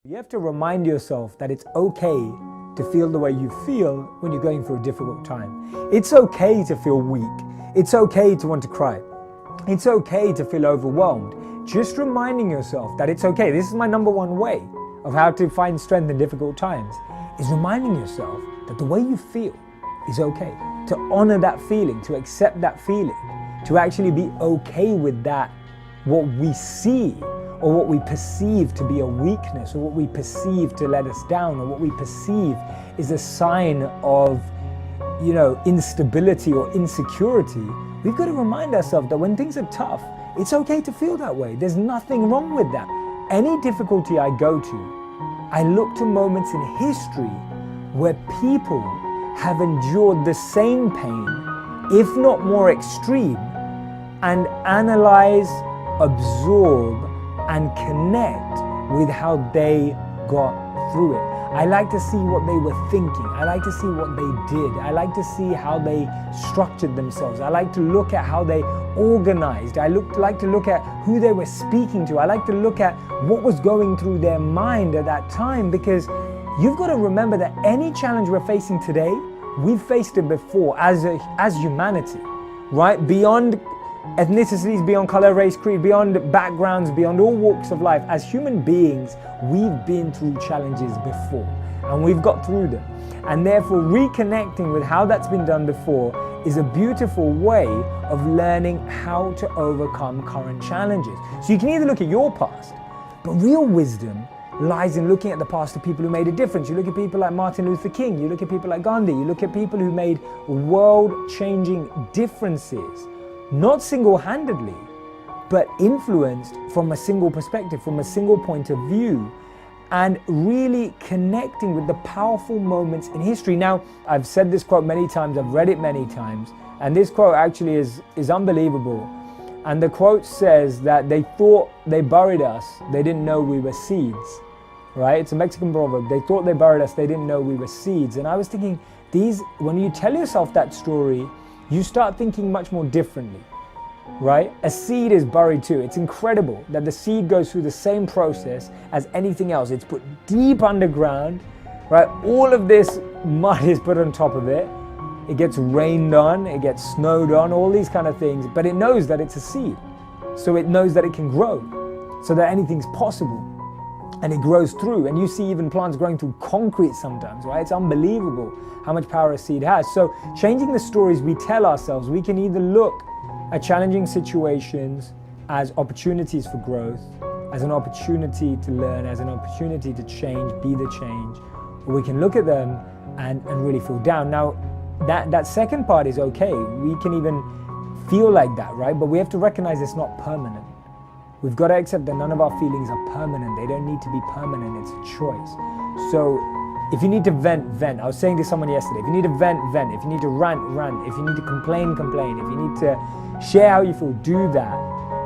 You have to remind yourself that it's okay to feel the way you feel when you're going through a difficult time. It's okay to feel weak. It's okay to want to cry. It's okay to feel overwhelmed. Just reminding yourself that it's okay. This is my number one way of how to find strength in difficult times, is reminding yourself that the way you feel is okay. To honor that feeling, to accept that feeling, to actually be okay with that, what we see or what we perceive to be a weakness, or what we perceive to let us down, or what we perceive is a sign of, instability or insecurity. We've got to remind ourselves that when things are tough, it's okay to feel that way. There's nothing wrong with that. Any difficulty I go to, I look to moments in history where people have endured the same pain, if not more extreme, and analyze, absorb, and connect with how they got through it. I like to see what they were thinking. I like to see what they did. I like to see how they structured themselves. I like to look at how they organized. I like to look at who they were speaking to. I like to look at what was going through their mind at that time, because you've got to remember that any challenge we're facing today, we've faced it before as humanity, right? Beyond ethnicities, beyond color, race, creed, beyond backgrounds, beyond all walks of life. As human beings, we've been through challenges before and we've got through them. And therefore, reconnecting with how that's been done before is a beautiful way of learning how to overcome current challenges. So you can either look at your past, but real wisdom lies in looking at the past of people who made a difference. You look at people like Martin Luther King, you look at people like Gandhi, you look at people who made world-changing differences. Not single-handedly, but influenced from a single perspective, from a single point of view, and really connecting with the powerful moments in history. Now, I've said this quote many times, I've read it many times, and this quote actually is unbelievable. And the quote says that they thought they buried us, they didn't know we were seeds, right? It's a Mexican proverb. They thought they buried us, they didn't know we were seeds. And I was thinking, when you tell yourself that story, you start thinking much more differently, right? A seed is buried too. It's incredible that the seed goes through the same process as anything else. It's put deep underground, right? All of this mud is put on top of it. It gets rained on, it gets snowed on, all these kind of things, but it knows that it's a seed. So it knows that it can grow, so that anything's possible. And it grows through, and you see even plants growing through concrete sometimes, right? It's unbelievable how much power a seed has. So changing the stories we tell ourselves, we can either look at challenging situations as opportunities for growth, as an opportunity to learn, as an opportunity to change, be the change, or we can look at them and really feel down. Now, that second part is okay. We can even feel like that, right? But we have to recognize it's not permanent. We've got to accept that none of our feelings are permanent. They don't need to be permanent. It's a choice. So if you need to vent, vent. I was saying to someone yesterday, if you need to vent, vent. If you need to rant, rant. If you need to complain, complain. If you need to share how you feel, do that.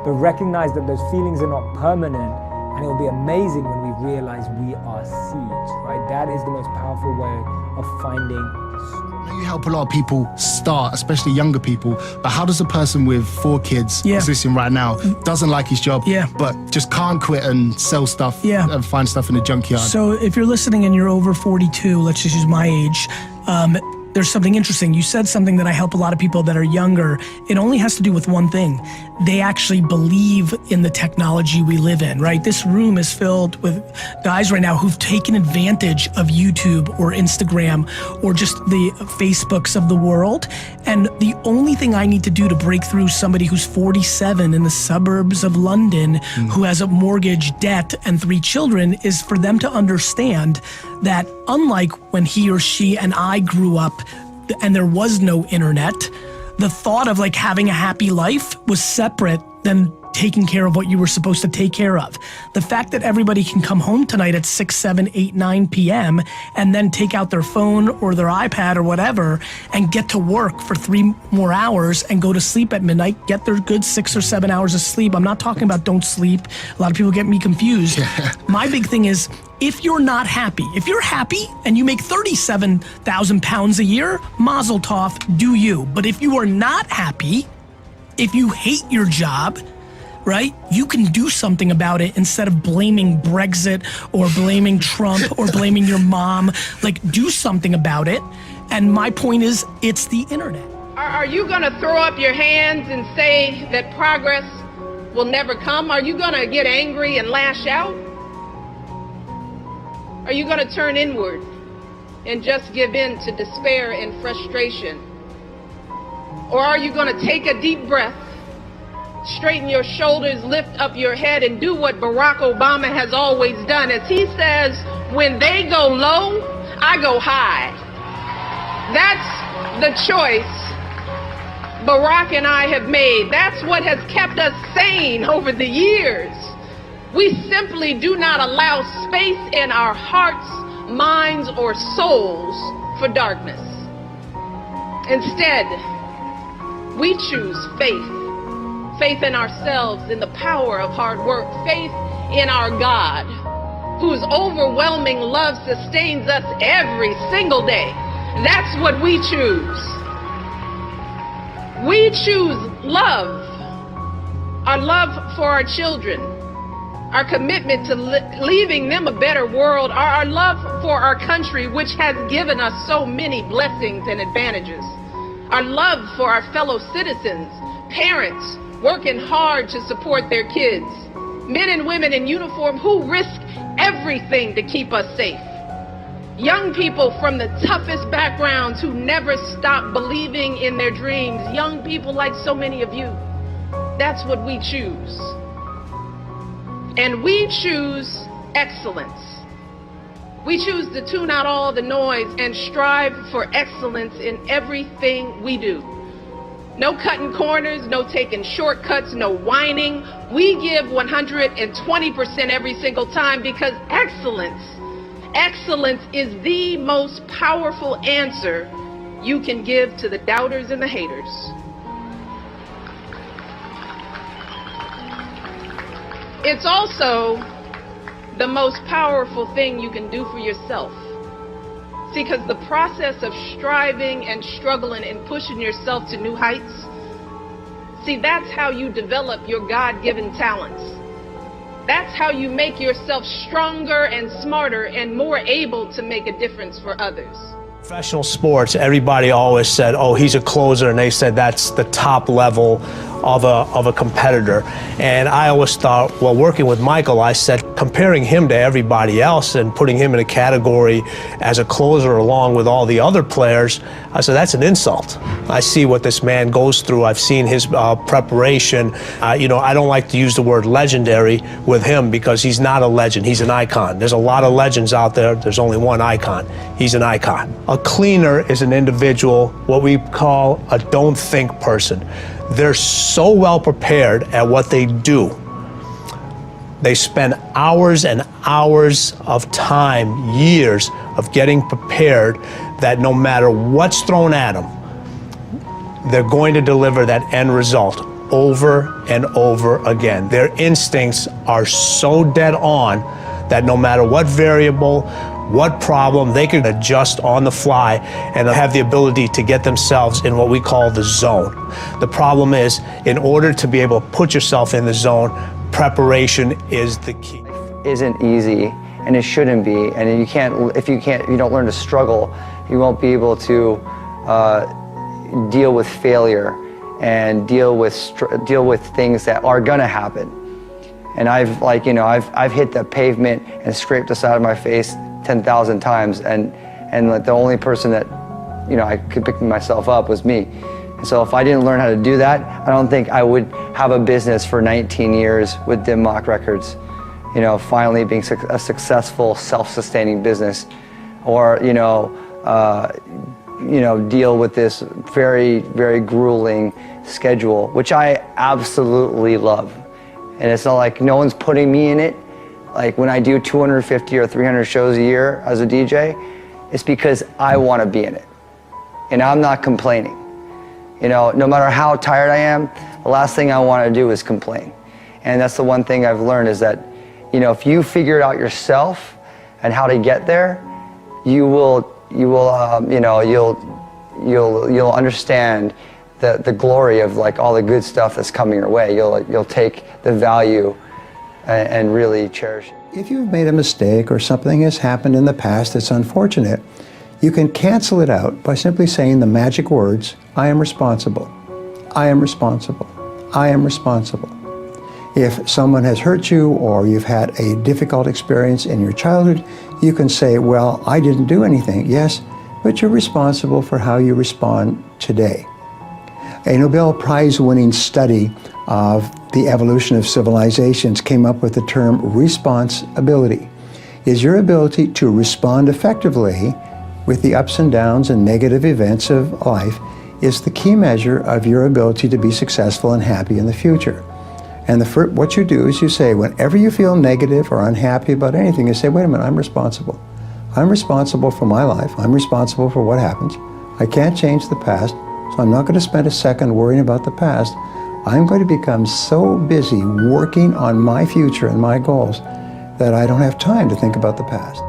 But recognize that those feelings are not permanent, and it will be amazing when we realize we are seeds, right? That is the most powerful way of finding strength. You help a lot of people start, especially younger people, but how does a person with 4 kids existing right now, doesn't like his job, but just can't quit and sell stuff and find stuff in the junkyard? So if you're listening and you're over 42, let's just use my age, there's something interesting. You said something that I help a lot of people that are younger. It only has to do with one thing. They actually believe in the technology we live in, right? This room is filled with guys right now who've taken advantage of YouTube or Instagram or just the Facebooks of the world. And the only thing I need to do to break through somebody who's 47 in the suburbs of London who has a mortgage, debt, and 3 children is for them to understand that unlike when he or she and I grew up and there was no internet, the thought of like having a happy life was separate than taking care of what you were supposed to take care of. The fact that everybody can come home tonight at 6, 7, 8, 9 p.m. and then take out their phone or their iPad or whatever and get to work for 3 more hours and go to sleep at midnight, get their good 6 or 7 hours of sleep. I'm not talking about don't sleep. A lot of people get me confused. My big thing is, if you're not happy, if you're happy and you make 37,000 pounds a year, mazel tov, do you. But if you are not happy, if you hate your job, right? You can do something about it instead of blaming Brexit or blaming Trump or blaming your mom. Like, do something about it. And my point is, it's the internet. Are you gonna throw up your hands and say that progress will never come? Are you gonna get angry and lash out? Are you gonna turn inward and just give in to despair and frustration? Or are you gonna take a deep breath, straighten your shoulders, lift up your head, and do what Barack Obama has always done? As he says, when they go low, I go high. That's the choice Barack and I have made. That's what has kept us sane over the years. We simply do not allow space in our hearts, minds, or souls for darkness. Instead, we choose faith. Faith in ourselves, in the power of hard work. Faith in our God, whose overwhelming love sustains us every single day. That's what we choose. We choose love. Our love for our children. Our commitment to leaving them a better world. Our love for our country, which has given us so many blessings and advantages. Our love for our fellow citizens, parents working hard to support their kids, men and women in uniform who risk everything to keep us safe, young people from the toughest backgrounds who never stop believing in their dreams, young people like so many of you. That's what we choose. And we choose excellence. We choose to tune out all the noise and strive for excellence in everything we do. No cutting corners, no taking shortcuts, no whining. We give 120% every single time, because excellence is the most powerful answer you can give to the doubters and the haters. It's also the most powerful thing you can do for yourself. See, because the process of striving and struggling and pushing yourself to new heights, see, that's how you develop your God-given talents. That's how you make yourself stronger and smarter and more able to make a difference for others. Professional sports, everybody always said, oh, he's a closer, and they said that's the top level of a competitor. And I always thought, well, working with Michael, I said, comparing him to everybody else and putting him in a category as a closer along with all the other players, I said, that's an insult. I see what this man goes through. I've seen his preparation. You know, I don't like to use the word legendary with him, because he's not a legend, he's an icon. There's a lot of legends out there, there's only one icon. He's an icon. A cleaner is an individual, what we call a don't think person. They're so well prepared at what they do. They spend hours and hours of time, years of getting prepared, that no matter what's thrown at them, they're going to deliver that end result over and over again. Their instincts are so dead on that no matter what variable, what problem, they can adjust on the fly and have the ability to get themselves in what we call the zone. The problem is, in order to be able to put yourself in the zone, preparation is the key. Isn't easy, and it shouldn't be. And if you don't learn to struggle, you won't be able to deal with failure and deal with things that are gonna happen. And I've hit the pavement and scraped the side of my face 10,000 times, and like the only person that I could pick myself up was me. And so if I didn't learn how to do that, I don't think I would have a business for 19 years with Dim Mak Records, finally being a successful, self-sustaining business, or deal with this very, very grueling schedule, which I absolutely love. And it's not like no one's putting me in it. Like when I do 250 or 300 shows a year as a DJ, it's because I want to be in it. And I'm not complaining. No matter how tired I am, the last thing I want to do is complain. And that's the one thing I've learned, is that, if you figure it out yourself and how to get there, you'll understand the glory of like all the good stuff that's coming your way. You'll take the value and really cherish it. If you've made a mistake or something has happened in the past that's unfortunate, you can cancel it out by simply saying the magic words, I am responsible, I am responsible, I am responsible. If someone has hurt you or you've had a difficult experience in your childhood, you can say, well, I didn't do anything. Yes, but you're responsible for how you respond today. A Nobel Prize-winning study of the evolution of civilizations came up with the term responsibility. Is your ability to respond effectively with the ups and downs and negative events of life is the key measure of your ability to be successful and happy in the future. And what you do is you say, whenever you feel negative or unhappy about anything, you say, wait a minute, I'm responsible. I'm responsible for my life. I'm responsible for what happens. I can't change the past, so I'm not going to spend a second worrying about the past. I'm going to become so busy working on my future and my goals that I don't have time to think about the past.